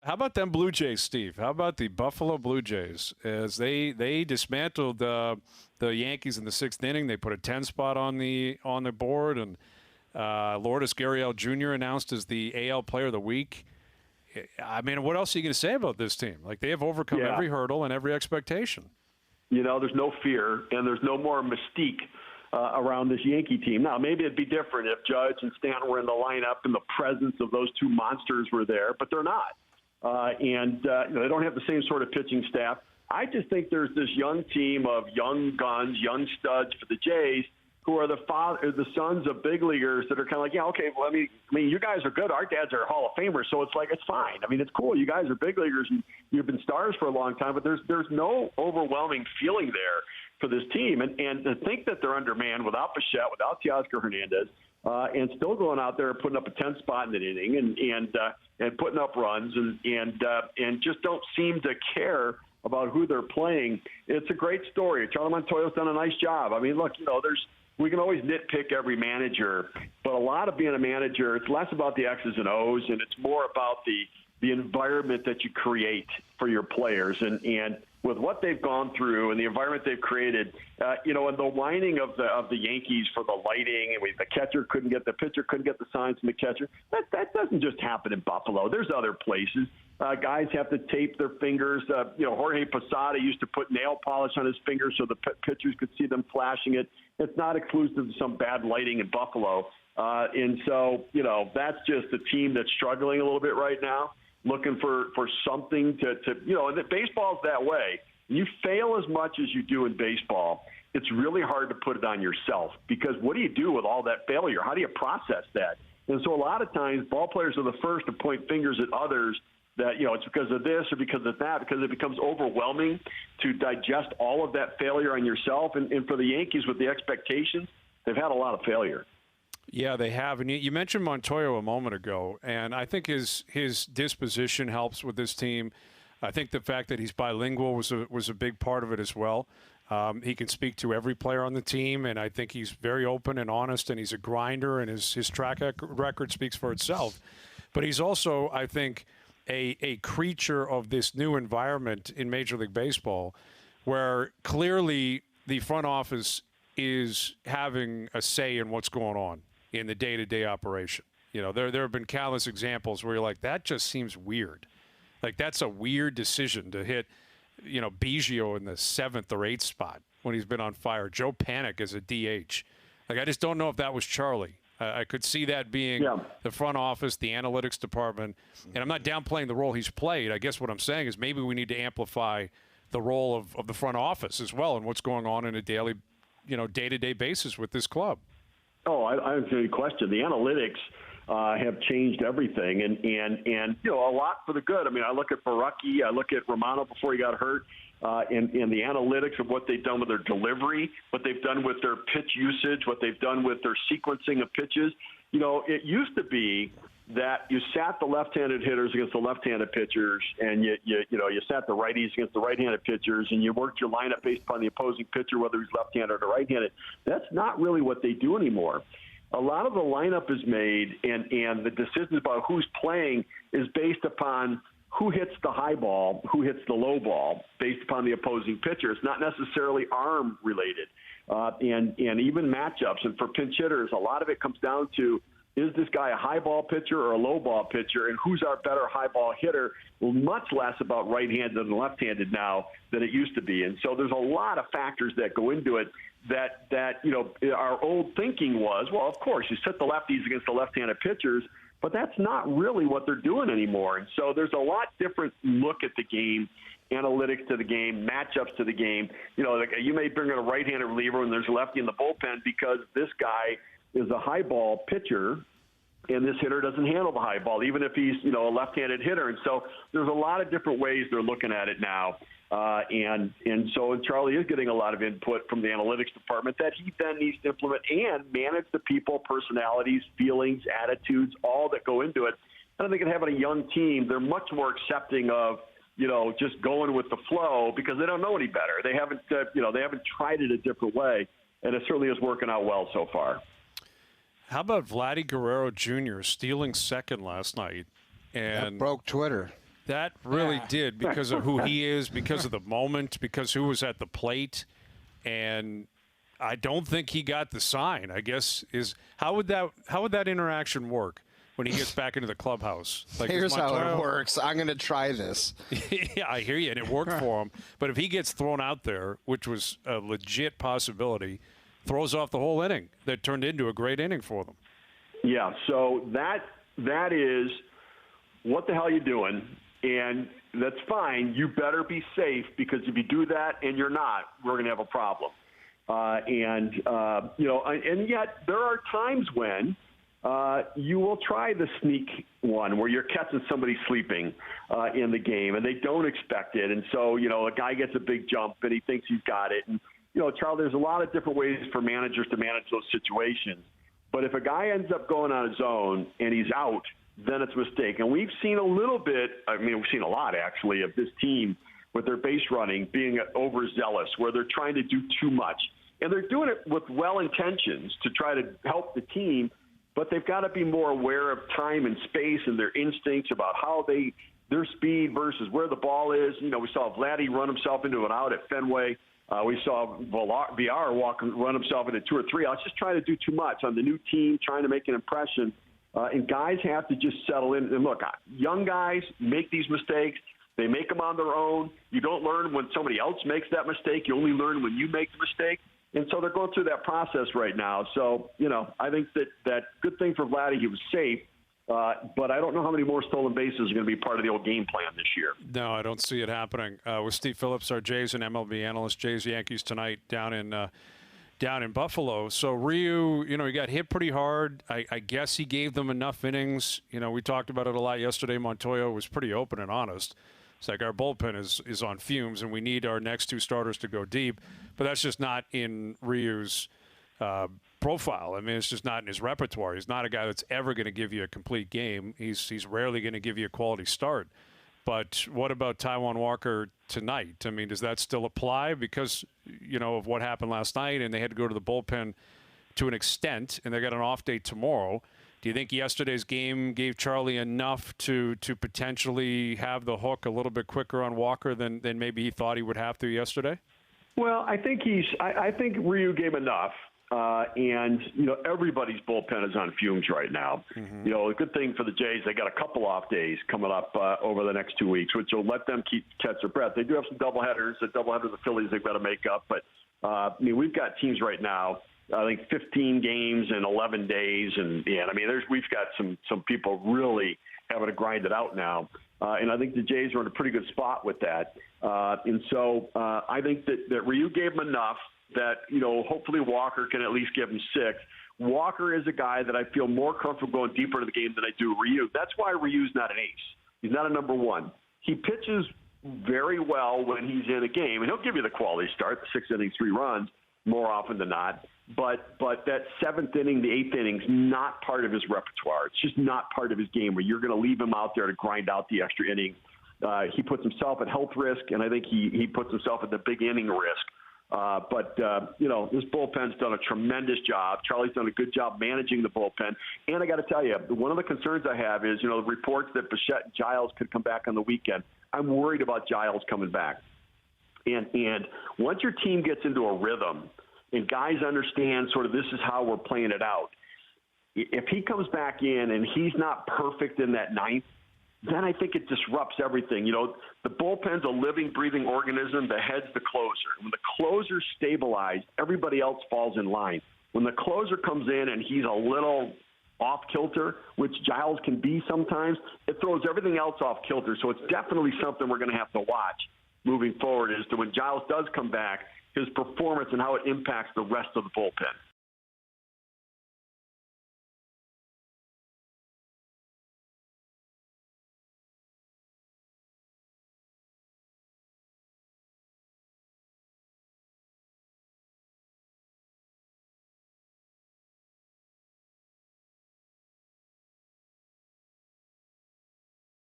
How about them Blue Jays, Steve? How about the Buffalo Blue Jays? As they dismantled the Yankees in the 6th inning, they put a 10 spot on the board, and Lourdes Gurriel Jr. announced as the AL Player of the Week. I mean, what else are you going to say about this team? Like, they have overcome every hurdle and every expectation. There's no fear, and there's no more mystique around this Yankee team. Now, maybe it'd be different if Judge and Stanton were in the lineup and the presence of those two monsters were there, but they're not. They don't have the same sort of pitching staff. I just think there's this young team of young guns, young studs for the Jays who are the sons of big leaguers that are kind of like, I mean, you guys are good. Our dads are Hall of Famers, so it's like, it's fine. I mean, it's cool. You guys are big leaguers and you've been stars for a long time, but there's no overwhelming feeling there for this team. And to think that they're undermanned without Bichette, without Teoscar Hernandez, and still going out there and putting up a 10 spot in the inning and putting up runs and just don't seem to care about who they're playing. It's a great story. Charlie Montoyo's done a nice job. I mean, look, we can always nitpick every manager, but a lot of being a manager, it's less about the X's and O's, and it's more about the environment that you create for your players. And with what they've gone through and the environment they've created, and the whining of the Yankees for the lighting, and the pitcher couldn't get the signs from the catcher. That doesn't just happen in Buffalo. There's other places. Guys have to tape their fingers. Jorge Posada used to put nail polish on his fingers so the pitchers could see them flashing it. It's not exclusive to some bad lighting in Buffalo. And so, that's just a team that's struggling a little bit right now, looking for something to and baseball's that way. You fail as much as you do in baseball, it's really hard to put it on yourself, because what do you do with all that failure? How do you process that? And so a lot of times ball players are the first to point fingers at others that, it's because of this or because of that, because it becomes overwhelming to digest all of that failure on yourself. And for the Yankees, with the expectations, they've had a lot of failure. Yeah, they have. And you mentioned Montoyo a moment ago, and I think his disposition helps with this team. I think the fact that he's bilingual was a big part of it as well. He can speak to every player on the team, and I think he's very open and honest, and he's a grinder, and his track record speaks for itself. But he's also, I think, a creature of this new environment in Major League Baseball, where clearly the front office is having a say in what's going on in the day-to-day operation. There have been countless examples where you're like, that just seems weird. Like, that's a weird decision to hit, Biggio in the 7th or 8th spot when he's been on fire. Joe Panic as a DH. Like, I just don't know if that was Charlie. I could see that being the front office, the analytics department. And I'm not downplaying the role he's played. I guess what I'm saying is maybe we need to amplify the role of the front office as well and what's going on in a daily, day-to-day basis with this club. Oh, I don't see any question. The analytics have changed everything, and a lot for the good. I mean, I look at Baraki, I look at Romano before he got hurt, and the analytics of what they've done with their delivery, what they've done with their pitch usage, what they've done with their sequencing of pitches. It used to be that you sat the left-handed hitters against the left-handed pitchers, and you sat the righties against the right-handed pitchers, and you worked your lineup based upon the opposing pitcher, whether he's left-handed or right-handed. That's not really what they do anymore. A lot of the lineup is made, and the decisions about who's playing is based upon who hits the high ball, who hits the low ball, based upon the opposing pitcher. It's not necessarily arm related, and even matchups. And for pinch hitters, a lot of it comes down to, is this guy a high ball pitcher or a low ball pitcher, and who's our better high ball hitter? Well, much less about right-handed and left-handed now than it used to be. And so there's a lot of factors that go into it that our old thinking was, well, of course, you set the lefties against the left-handed pitchers, but that's not really what they're doing anymore. And so there's a lot different look at the game, analytics to the game, matchups to the game. Like you may bring in a right-handed reliever when there's a lefty in the bullpen because this guy is a high ball pitcher and this hitter doesn't handle the high ball, even if he's, a left-handed hitter. And so there's a lot of different ways they're looking at it now. And so Charlie is getting a lot of input from the analytics department that he then needs to implement and manage the people, personalities, feelings, attitudes, all that go into it. And I think in having a young team, they're much more accepting of, just going with the flow because they don't know any better. They haven't, they haven't tried it a different way, and it certainly is working out well so far. How about Vladimir Guerrero Jr. stealing second last night? And that broke Twitter. That really did, because of who he is, because of the moment, because who was at the plate. And I don't think he got the sign. I guess how would that interaction work when he gets back into the clubhouse? Like, here's how it works. I'm going to try this. Yeah, I hear you, and it worked for him. But if he gets thrown out there, which was a legit possibility, throws off the whole inning that turned into a great inning for them. Yeah, so that is what the hell are you doing? And that's fine. You better be safe, because if you do that and you're not, we're going to have a problem. And yet there are times when you will try the sneak one where you're catching somebody sleeping in the game and they don't expect it. And so, a guy gets a big jump and he thinks he's got it. And, Charlie, there's a lot of different ways for managers to manage those situations. But if a guy ends up going on his own and he's out, then it's a mistake. And we've seen a little bit, we've seen a lot actually, of this team with their base running being overzealous, where they're trying to do too much. And they're doing it with well intentions to try to help the team, but they've got to be more aware of time and space and their instincts about how their speed versus where the ball is. We saw Vladdy run himself into an out at Fenway. We saw VR run himself into 2 or 3 outs, just trying to do too much on the new team, trying to make an impression. And guys have to just settle in. And look, young guys make these mistakes. They make them on their own. You don't learn when somebody else makes that mistake. You only learn when you make the mistake. And so they're going through that process right now. So, I think that good thing for Vladdy, he was safe. But I don't know how many more stolen bases are going to be part of the old game plan this year. No, I don't see it happening. With Steve Phillips, our Jays and MLB analyst, Jays Yankees tonight down in Buffalo. So Ryu, he got hit pretty hard. I guess he gave them enough innings. We talked about it a lot yesterday. Montoyo was pretty open and honest. It's like our bullpen is on fumes, and we need our next 2 starters to go deep. But that's just not in Ryu's profile. It's just not in his repertoire. He's not a guy that's ever going to give you a complete game. He's rarely going to give you a quality start. But what about Taijuan Walker tonight? Does that still apply because, of what happened last night, and they had to go to the bullpen to an extent, and they got an off day tomorrow? Do you think yesterday's game gave Charlie enough to potentially have the hook a little bit quicker on Walker than maybe he thought he would have to yesterday? Well, I think Ryu gave enough. And everybody's bullpen is on fumes right now. Mm-hmm. A good thing for the Jays, they got a couple off days coming up over the next 2 weeks, which will let them catch their breath. They do have some doubleheaders. The doubleheader of the Phillies they've got to make up. But, we've got teams right now, I think 15 games in 11 days. And, we've got some people really having to grind it out now. And I think the Jays are in a pretty good spot with that. And so I think that Ryu gave them enough that, hopefully Walker can at least give him 6. Walker is a guy that I feel more comfortable going deeper into the game than I do Ryu. That's why Ryu's not an ace. He's not a number 1. He pitches very well when he's in a game, and he'll give you the quality start, 6 innings, 3 runs, more often than not. But that 7th inning, the 8th inning's not part of his repertoire. It's just not part of his game where you're going to leave him out there to grind out the extra inning. He puts himself at health risk, and I think he puts himself at the big inning risk. But this bullpen's done a tremendous job. Charlie's done a good job managing the bullpen. And I got to tell you, one of the concerns I have is, the reports that Bichette and Giles could come back on the weekend. I'm worried about Giles coming back. And once your team gets into a rhythm and guys understand sort of this is how we're playing it out, if he comes back in and he's not perfect in that 9th, then I think it disrupts everything. The bullpen's a living, breathing organism. The head's the closer. When the closer's stabilized, everybody else falls in line. When the closer comes in and he's a little off kilter, which Giles can be sometimes, it throws everything else off kilter. So it's definitely something we're going to have to watch moving forward, is to when Giles does come back, his performance and how it impacts the rest of the bullpen.